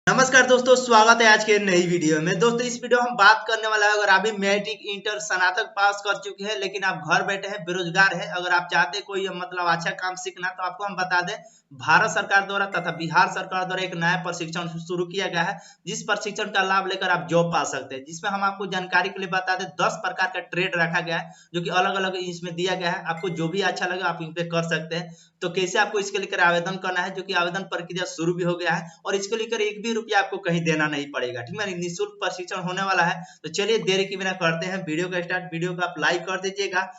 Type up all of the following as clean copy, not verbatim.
नमस्कार दोस्तों, स्वागत है आज के नई वीडियो में। दोस्तों, इस वीडियो हम बात करने वाला है, अगर आप भी मैट्रिक इंटर स्नातक पास कर चुके हैं लेकिन आप घर बैठे हैं, बेरोजगार हैं, अगर आप चाहते हैं कोई अच्छा काम सीखना, तो आपको हम बता दें भारत सरकार द्वारा तथा बिहार सरकार द्वारा एक नया प्रशिक्षण शुरू किया गया है, जिस प्रशिक्षण का लाभ लेकर आप जॉब पा सकते हैं। जिसमें हम आपको जानकारी के लिए बता दें 10 प्रकार का ट्रेड रखा गया है, जो कि अलग अलग इसमें दिया गया है। आपको जो भी अच्छा लगे आप इन पे कर सकते हैं। तो कैसे आपको इसके लेकर आवेदन करना है, जो कि आवेदन प्रक्रिया शुरू भी हो गया है और इसको लेकर एक भी रुपया आपको कहीं देना नहीं पड़ेगा। ठीक है, निःशुल्क प्रशिक्षण होने वाला है। तो चलिए देरी की बिना करते हैं वीडियो का स्टार्ट। वीडियो को आप लाइक कर दीजिएगा।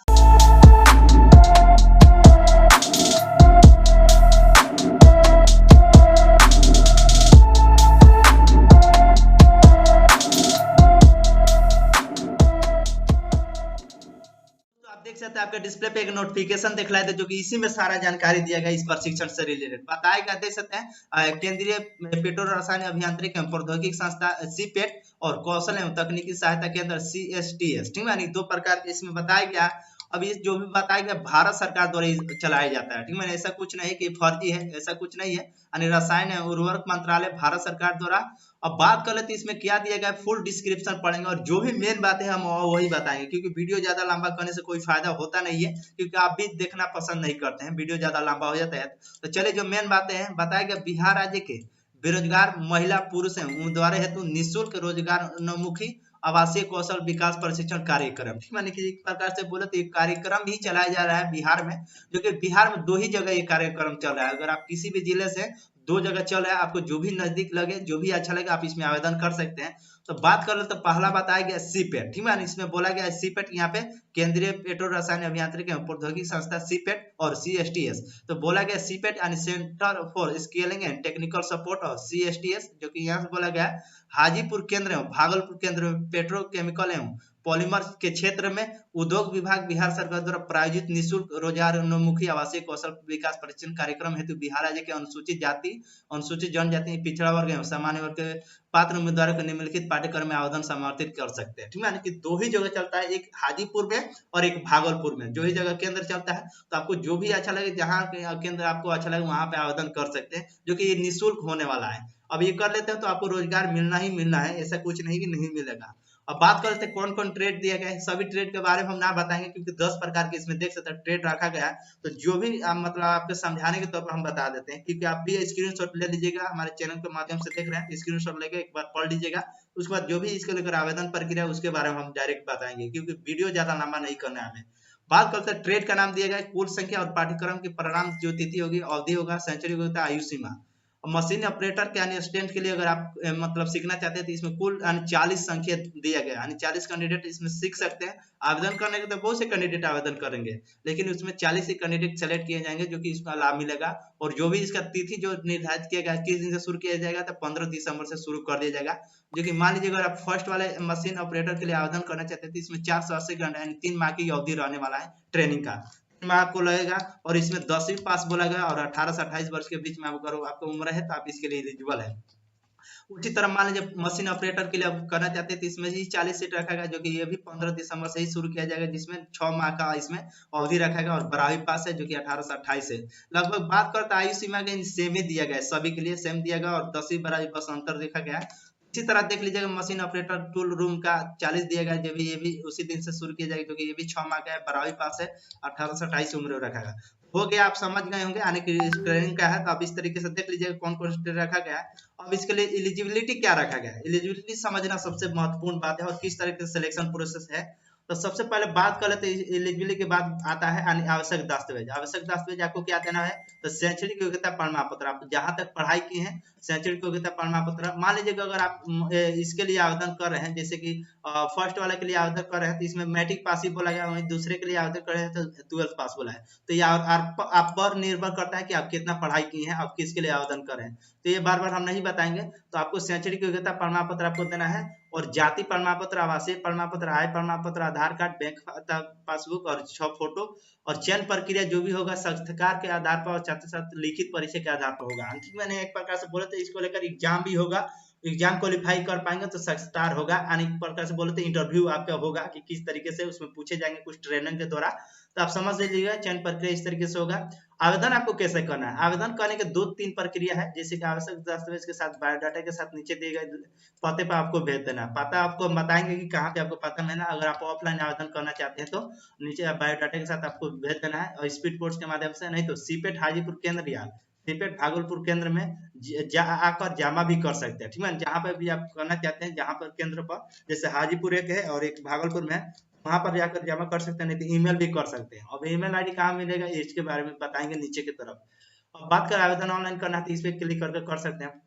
देख सकते हैं आपके डिस्प्ले पे एक नोटिफिकेशन दिखलाए थे, जो कि इसी में सारा जानकारी दिया गया इस प्रशिक्षण से रिलेटेड बताया गया। देख सकते हैं केंद्रीय पेट्रो रसायन अभियांत्रिकी एवं प्रौद्योगिकी संस्था सीपेट और कौशल एवं तकनीकी सहायता केंद्र CSTS, ठीक है, दो प्रकार के इसमें बताया गया। अब ये जो भी बताया गया भारत सरकार द्वारा चलाया जाता है। ठीक है, ऐसा कुछ नहीं कि फर्जी है, ऐसा कुछ नहीं है। यानी रसायन एवं उर्वरक मंत्रालय भारत सरकार द्वारा। अब बात कर लेते हैं इसमें क्या दिया गया है, फुल डिस्क्रिप्शन पढ़ेंगे और जो भी मेन बातें हम वही बताएंगे, क्योंकि वीडियो ज्यादा लंबा करने से कोई फायदा होता नहीं है, क्योंकि आप भी देखना पसंद नहीं करते हैं, वीडियो ज्यादा लंबा हो जाता है। तो चलिए जो मेन बातें हैं बताया गया, बिहार राज्य के बेरोजगार महिला पुरुष एवं उम्मीदवार हेतु निःशुल्क रोजगारोन्मुखी आवासीय कौशल विकास प्रशिक्षण कार्यक्रम, ठीक है, कि एक प्रकार से बोले तो एक कार्यक्रम भी चलाया जा रहा है बिहार में, जो कि बिहार में दो ही जगह ये कार्यक्रम चल रहा है। अगर आप किसी भी जिले से दो जगह चल रहा है, आपको जो भी नजदीक लगे, जो भी अच्छा लगे, आप इसमें आवेदन कर सकते हैं। तो बात कर ले तो पहला बताया गया सीपेट, ठीक है, इसमें बोला गया सीपेट, यहाँ पे केंद्रीय पेट्रो रसायन अभियांत्रिकी एवं प्रौद्योगिकी संस्था सीपेट और CSTS। तो बोला गया सीपेट यानी centre for scaling and technical support और CSTS, जो कि यहाँ से बोला गया हाजीपुर केंद्र एवं भागलपुर केंद्र में पेट्रोकेमिकल एवं पॉलीमर के क्षेत्र में उद्योग विभाग बिहार सरकार द्वारा प्रायोजित निःशुल्क रोजगारोन्मुखी आवासीय कौशल विकास प्रशिक्षण कार्यक्रम हेतु बिहार राज्य के अनुसूचित जाति, अनुसूचित जनजाति, पिछड़ा वर्ग एवं सामान्य वर्ग के पात्र उम्मीदवारों को निम्नलिखित पाठ्यक्रम में आवेदन समर्थित कर सकते हैं। ठीक है, कि दो ही जगह चलता है, एक हाजीपुर में और एक भागलपुर में, जो ही जगह केंद्र चलता है। तो आपको जो भी अच्छा लगे, जहाँ केंद्र आपको अच्छा लगे वहां पे आवेदन कर सकते हैं, जो कि ये निःशुल्क होने वाला है। अब ये कर लेते हैं तो आपको रोजगार मिलना ही मिलना है, ऐसा कुछ नहीं कि नहीं मिलेगा। अब बात करते हैं कौन कौन ट्रेड दिया गया है। सभी ट्रेड के बारे में हम ना बताएंगे, क्योंकि 10 प्रकार के इसमें देख सकते हैं ट्रेड रखा गया है। तो जो भी आपको समझाने के तौर पर हम बता देते हैं, क्योंकि आप भी स्क्रीनशॉट ले लीजिएगा, हमारे चैनल के माध्यम से देख रहे हैं, स्क्रीनशॉट लेके एक बार पढ़ लीजिएगा। उसके बाद जो भी इसको लेकर आवेदन प्रक्रिया उसके बारे में हम डायरेक्ट बताएंगे, क्योंकि वीडियो ज्यादा लंबा नहीं करना है हमें। बात करते हैं ट्रेड का नाम दिया गया है, कुल संख्या और पाठ्यक्रम की परिणाम जो तिथि होगी, अवधि होगा, सेंचुरी होगा, आयु सीमा। मशीन ऑपरेटर के यानी असिस्टेंट के लिए अगर आप सीखना चाहते हैं, तो इसमें कुल 40 संख्या दिया गया, यानी 40 कैंडिडेट इसमें सीख सकते हैं। आवेदन करने के तो बहुत से कैंडिडेट आवेदन करेंगे, लेकिन उसमें 40 ही कैंडिडेट सेलेक्ट किए जाएंगे, जो कि इसका लाभ मिलेगा। और जो भी इसका तिथि जो निर्धारित किया गया, किस दिन से शुरू किया जाएगा, तो 15 दिसंबर से शुरू कर दिया जाएगा। जो कि मान लीजिए अगर आप फर्स्ट वाले मशीन ऑपरेटर के लिए आवेदन करना चाहते हैं, तो इसमें 480 घंटे यानी 3 माह की अवधि रहने वाला है ट्रेनिंग का, में आपको लगेगा। और इसमें 10वीं पास बोला गया, और 18 से 28 वर्ष के बीच में आपको उम्र है, तो आप इसके लिए एलिजिबल है। उसी तरह मान लीजिए मशीन ऑपरेटर के लिए आप करना चाहते हैं, तो इसमें ही 40 सीट रखा गया, जो कि ये भी 15 दिसंबर से ही शुरू किया जाएगा, जिसमें 6 माह का इसमें अवधि रखा गया। और 12वीं पास है, जो कि 18 से 28 है। लगभग बात करते आयु सीमा के सेम ही दिया गया है, सभी के लिए सेम दिया गया, और 10वीं 12वीं बस अंतर देखा गया है। इसी तरह देख लीजिएगा मशीन ऑपरेटर टूल रूम का 40 दिया गया, जो भी ये भी उसी दिन से शुरू किया जाएगा, क्योंकि ये भी 6 माह का है, 12वीं पास है, 18 से 28 उम्र रखा गया। हो गया, आप समझ गए होंगे, यानी कि ट्रेनिंग का है। तो आप इस तरीके से देख लीजिएगा कौन कौन सा रखा गया है। अब इसके लिए एलिजिबिलिटी क्या रखा गया है, एलिजिबिलिटी समझना सबसे महत्वपूर्ण बात है, और किस तरह के सिलेक्शन प्रोसेस है। तो सबसे पहले बात कर लेते हैं एलिजिबिलिटी के बाद आता है आवश्यक दस्तावेज। आवश्यक दस्तावेज आपको क्या देना है, तो शैक्षणिक योग्यता प्रमाण पत्र, आप जहां तक पढ़ाई की है, शैक्षणिक योग्यता प्रमाण पत्र। मान लीजिए अगर आप इसके लिए आवेदन कर रहे हैं, जैसे कि फर्स्ट वाले के लिए आवेदन कर रहे हैं, तो इसमें मैट्रिक पास ही बोला गया, वहीं दूसरे के लिए आवेदन कर रहे हैं तो 12th पास बोला है। तो ये आप पर निर्भर करता है कि आप कितना पढ़ाई की है, आप किसके लिए आवेदन कर रहे हैं। तो ये बार बार हम नहीं बताएंगे। तो आपको शैक्षणिक योग्यता प्रमाण पत्र आपको देना है, और जाति प्रमाण पत्र, आवासीय प्रमाण पत्र, आय प्रमाण पत्र, आधार कार्ड, बैंक खाता पासबुक और 6 फोटो। और चयन प्रक्रिया जो भी होगा साक्षात्कार के आधार पर और छात्र साथ लिखित परीक्षा के आधार पर होगा। अंतिम मैंने एक प्रकार से बोले तो इसको लेकर एग्जाम भी होगा, एग्जाम क्वालिफाई कर पाएंगे तो साक्षात्कार होगा, यानी एक प्रकार से बोले तो इंटरव्यू आपका होगा, कि किस तरीके से उसमें पूछे जाएंगे कुछ ट्रेनिंग के द्वारा। तो आप समझ लीजिएगा चयन प्रक्रिया इस तरीके से होगा। आवेदन आपको कैसे करना है? आवेदन करने के 2-3 प्रक्रिया है, जैसे कि आवश्यक दस्तावेज के साथ बायोडाटा के साथ नीचे दिए गए पते पर आपको भेज देना है। पता आपको बताएंगे कि कहाँ पे आपको पता मिलना। अगर आप ऑफलाइन आवेदन करना चाहते हैं तो नीचे बायोडाटा के साथ आपको भेज देना है, और स्पीड पोस्ट के माध्यम से, नहीं तो सीपेट हाजीपुर केंद्र या सीपेट भागलपुर केंद्र में आकर जमा भी कर सकते हैं। ठीक है, जहाँ पर भी आप करना चाहते हैं, जहाँ पर केंद्र पर, जैसे हाजीपुर एक है और एक भागलपुर में है, वहां पर जाकर जमा कर सकते हैं, नहीं तो ईमेल भी कर सकते हैं। अब ईमेल आईडी कहाँ मिलेगा इसके बारे में बताएंगे नीचे की तरफ। अब बात करें आवेदन ऑनलाइन करना है तो इस पे क्लिक करके कर सकते हैं।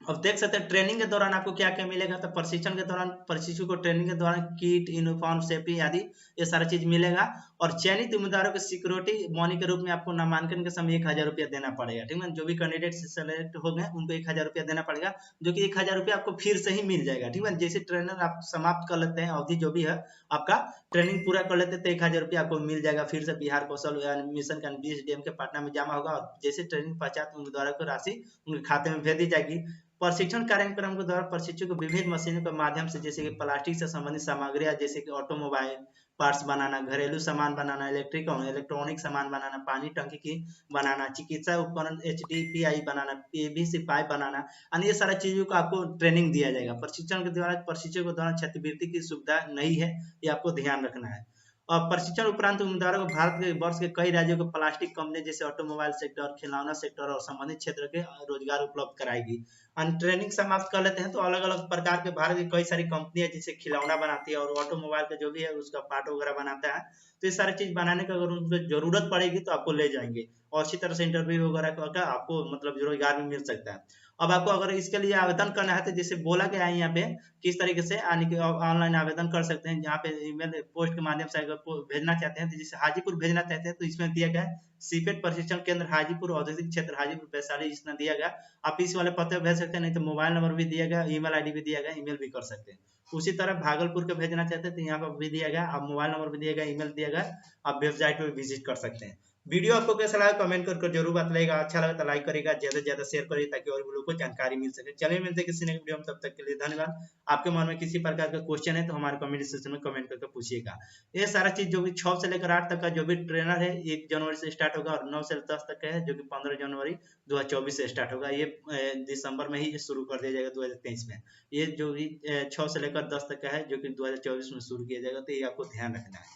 अब देख सकते हैं ट्रेनिंग के दौरान आपको क्या क्या मिलेगा। तो प्रशिक्षण के दौरान प्रशिक्षु को ट्रेनिंग के दौरान किट, यूनिफॉर्म, सेफ्टी आदि ये सारा चीज मिलेगा। और चयनित उम्मीदवारों के सिक्योरिटी मनी के रूप में आपको नामांकन के समय 1,000 रुपया देना पड़ेगा। ठीक है, जो भी कैंडिडेट सेलेक्ट हो गए उनको 1,000 रुपया देना पड़ेगा, जो कि 1,000 रुपया आपको फिर से ही मिल जाएगा। ठीक है, जैसे ट्रेनर आप समाप्त कर लेते हैं अवधि जो भी है आपका ट्रेनिंग पूरा कर लेते हैं, तो 1,000 रुपया आपको मिल जाएगा फिर से। बिहार कौशल मिशन का BSDM के पटना में जमा होगा, और जैसे ट्रेनिंग पश्चात उम्मीदवारों को राशि उनके खाते में भेज दी जाएगी। प्रशिक्षण कार्यक्रम के दौरान प्रशिक्षु को विभिन्न मशीनों के माध्यम से, जैसे कि प्लास्टिक से संबंधित सामग्रियां, जैसे कि ऑटोमोबाइल पार्ट्स बनाना, घरेलू सामान बनाना, इलेक्ट्रॉनिक सामान बनाना, पानी टंकी की बनाना, चिकित्सा उपकरण HDPE बनाना, PVC पाइप बनाना, अन्य ये सारा चीजों को आपको ट्रेनिंग दिया जाएगा। प्रशिक्षण के द्वारा प्रशिक्षु के द्वारा छात्रवृत्ति की सुविधा नहीं है, ये आपको ध्यान रखना है। और प्रशिक्षण उपरांत उम्मीदवारों को भारत के वर्ष के कई राज्यों को प्लास्टिक कंपनी जैसे ऑटोमोबाइल सेक्टर, खिलौना सेक्टर और संबंधित क्षेत्र के रोजगार उपलब्ध कराएगी। ट्रेनिंग समाप्त कर लेते हैं तो अलग अलग प्रकार के भारत की कई सारी कंपनियां जैसे खिलौना बनाती है और ऑटोमोबाइल का जो भी है उसका पार्ट वगैरह बनाता है, तो ये सारी चीज बनाने का अगर उनको जरूरत पड़ेगी तो आपको ले जाएंगे, और इसी तरह से इंटरव्यू वगैरह करके आपको मतलब रोजगार भी मिल सकता है। अब आपको अगर इसके लिए आवेदन करना है तो जैसे बोला गया है यहाँ पे किस तरीके से यानी कि ऑनलाइन आवेदन कर सकते हैं, जहाँ पे ईमेल पोस्ट के माध्यम से अगर भेजना चाहते हैं, तो जैसे हाजीपुर भेजना चाहते हैं तो इसमें दिया गया है सीपेट प्रशिक्षण केंद्र हाजीपुर, औद्योगिक क्षेत्र हाजीपुर वैशाली, इसमें दिया गया। आप इस वाले पते पर भेज सकते हैं, नहीं तो मोबाइल नंबर भी दिया गया, ईमेल आईडी भी दिया गया, ईमेल भी कर सकते हैं। उसी तरह भागलपुर के भेजना चाहते हैं तो यहाँ पर भी दिया गया, आप मोबाइल नंबर भी दिया गया, ईमेल दिया गया, आप वेबसाइट पर विजिट कर सकते हैं। वीडियो आपको कैसा लगा कमेंट कर जरूर बताइएगा। अच्छा लगा तो लाइक करिएगा, ज्यादा से ज्यादा शेयर करिए ताकि और भी लोगों को जानकारी मिल सके। चलिए मिलते हैं किसी नए वीडियो में, तब तक के लिए धन्यवाद। आपके मन में किसी प्रकार का क्वेश्चन है तो हमारे कमेंट सेक्शन में कमेंट करके पूछिएगा। ये सारा चीज जो भी 6 से लेकर 8 तक का जो भी ट्रेनर है 1 जनवरी से स्टार्ट होगा, और 9 से 10 तक का है जो कि 15 जनवरी 2024 से स्टार्ट होगा। ये दिसंबर में ही शुरू कर दिया जाएगा 2023 में। ये जो भी 6 से लेकर 10 तक का है जो कि 2024 में शुरू किया जाएगा, तो ये आपको ध्यान रखना है।